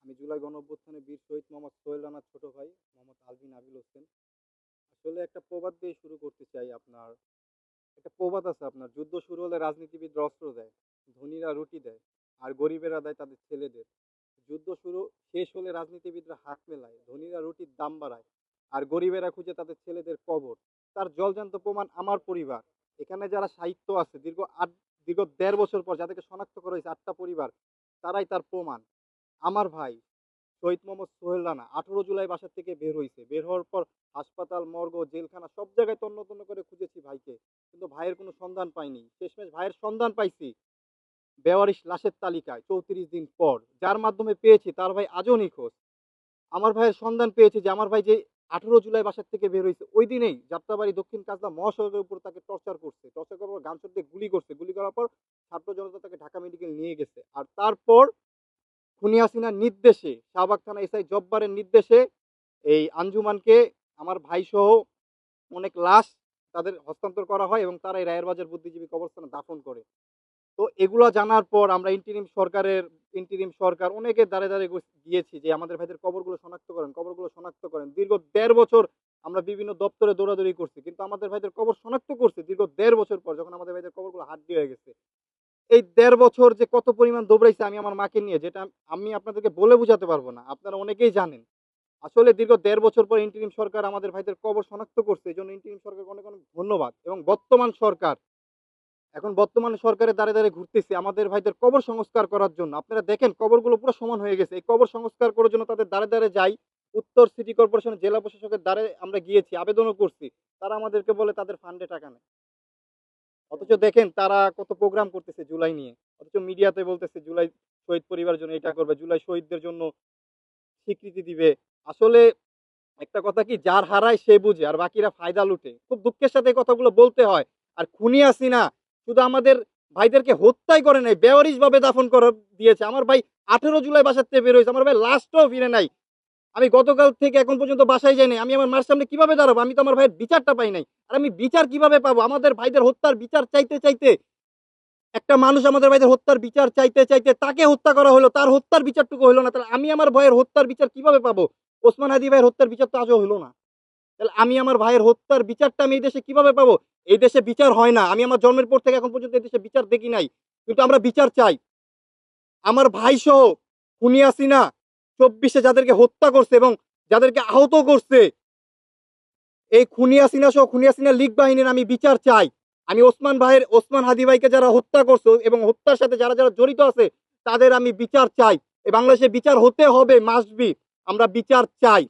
আমি জুলাই গণঅভ্যুত্থানে বীর শহীদ মোহাম্মদ সোহেল রানার ছোট ভাই মোহাম্মদ আলভিন আবিল হোসেন। আসলে একটা প্রবাদ দিয়ে শুরু করতে চাই। আপনার একটা প্রবাদ আছে, আপনার যুদ্ধ শুরু হলে রাজনীতিবিদরা অস্ত্র দেয়, ধনীরা রুটি দেয়, আর গরিবেরা দেয় তাদের ছেলেদের। যুদ্ধ শুরু শেষ হলে রাজনীতিবিদরা হাত মেলায়, ধনীরা রুটির দাম বাড়ায়, আর গরিবেরা খুঁজে তাদের ছেলেদের কবর। তার জলজান্ত প্রমাণ আমার পরিবার। এখানে যারা সাহিত্য আছে দীর্ঘ ১.৫ বছর পর যাদেরকে শনাক্ত করা হয়েছে ৮টা পরিবার, তারাই তার প্রমাণ। আমার ভাই শহীদ মোহাম্মদ সোহেল রানা 18 জুলাই বাসা থেকে বের হয়েছে। বের হওয়ার পর হাসপাতাল, মর্গ, জেলখানা সব জায়গায় তন্ন তন্ন করে খুঁজেছি ভাইকে, কিন্তু ভাইয়ের কোনো সন্ধান পাইনি। শেষমেশ ভাইয়ের সন্ধান পাইছি বেওয়ারিশ লাশের তালিকায় 34 দিন পর, যার মাধ্যমে পেয়েছি তার ভাই আজও নিখোঁজ। আমার ভাইয়ের সন্ধান পেয়েছি যে আমার ভাই যে 18 জুলাই বাসার থেকে বের হয়েছে ওই দিনেই যাত্রাবাড়ি দক্ষিণ কাজলা মহাসড়কের উপর তাকে টর্চার করছে। টর্চার করার পর গান দিয়ে গুলি করছে। গুলি করার পর ছাত্র জনতা তাকে ঢাকা মেডিকেল নিয়ে গেছে। আর তারপর খুনি হাসিনার নির্দেশে, শাহবাগ থানা এসআই জব্বারের নির্দেশে এই আঞ্জুমানকে, আমার ভাই সহ অনেক লাশ তাদের হস্তান্তর করা হয় এবং তারা এই রায়ের বাজার বুদ্ধিজীবী কবরস্থানে দাফন করে। তো এগুলা জানার পর আমরা ইন্টিরিম সরকার অনেকে দ্বারে দ্বারে গিয়েছি যে আমাদের ভাইদের কবরগুলো শনাক্ত করেন, কবরগুলো শনাক্ত করেন। দীর্ঘ 1.5 বছর আমরা বিভিন্ন দপ্তরে দৌড়াদৌড়ি করছি, কিন্তু আমাদের ভাইদের কবর শনাক্ত করছে দীর্ঘ 1.5 বছর পর, যখন আমাদের ভাইদের কবরগুলো হাড্ডি হয়ে গেছে। এই 1.5 বছর যে কত পরিমাণ দৌড়াইছে আমি আমার মাকে নিয়ে, যেটা আমি আপনাদেরকে বলে বুঝাতে পারবো না, আপনারা অনেকেই জানেন। আসলে দীর্ঘ 1.5 বছর পর ইন্টিরিম সরকার আমাদের ভাইদের কবর শনাক্ত করছে, এই জন্য ইন্টিরিম সরকারকে অনেক অনেক ধন্যবাদ। এবং বর্তমান সরকারের দ্বারে দ্বারে ঘুরতেছি আমাদের ভাইদের কবর সংস্কার করার জন্য। আপনারা দেখেন কবরগুলো পুরো সমান হয়ে গেছে। এই কবর সংস্কার করার জন্য তাদের দ্বারে দ্বারে যাই। উত্তর সিটি কর্পোরেশনের জেলা প্রশাসকের দ্বারে আমরা গিয়েছি, আবেদনও করছি। তারা আমাদেরকে বলে তাদের ফান্ডে টাকা নেই। অথচ দেখেন তারা কত প্রোগ্রাম করতেছে জুলাই নিয়ে, অথচ মিডিয়াতে বলতেছে জুলাই শহীদ পরিবারের জন্য এটা করবে, জুলাই শহীদদের জন্য স্বীকৃতি দিবে। আসলে একটা কথা কি, যার হারায় সে বুঝে আর বাকিরা ফায়দা লুটে। খুব দুঃখের সাথে এই কথাগুলো বলতে হয়। আর খুনি হাসিনা শুধু আমাদের ভাইদেরকে হত্যাই করে নাই, বেওয়ারিশ ভাবে দাফন করে দিয়েছে। আমার ভাই 18 জুলাই বাসার থেকে বের হয়েছে, আমার ভাই লাস্টও ফিরে নাই। আমি গতকাল থেকে এখন পর্যন্ত বাসায় যাই নাই। আমি আমার মার সামনে কিভাবে দাঁড়াবো? আমি তো আমার ভাইয়ের বিচারটা পাই নাই। আর আমি বিচার কিভাবে পাবো? আমাদের ভাইদের হত্যার বিচার চাইতে চাইতে একটা মানুষ আমাদের ভাইদের হত্যার বিচার চাইতে চাইতে তাকে হত্যা করা হলো, তার হত্যার বিচারটুকু হলো না। তাহলে আমি আমার ভাইয়ের হত্যার বিচার কিভাবে পাবো? ওসমান হাদি ভাইয়ের হত্যার বিচার তো আজও হলো না। তাহলে আমি আমার ভাইয়ের হত্যার বিচারটা আমি এই দেশে কিভাবে পাবো? এই দেশে বিচার হয় না। আমি আমার জন্মের পর থেকে এখন পর্যন্ত এই দেশে বিচার দেখি নাই, কিন্তু আমরা বিচার চাই। আমার ভাই সহ খুনি হাসিনা 24-এ যাদেরকে হত্যা করছে এবং যাদেরকে আহত করছে, এই খুনি হাসিনা সহ খুনি হাসিনা লীগ বাহিনীর আমি বিচার চাই। আমি ওসমান হাদি ভাইকে যারা হত্যা করছে এবং হত্যার সাথে যারা যারা জড়িত আছে তাদের আমি বিচার চাই। এই বাংলাদেশে বিচার হতে হবে, মাস্ট বি। আমরা বিচার চাই।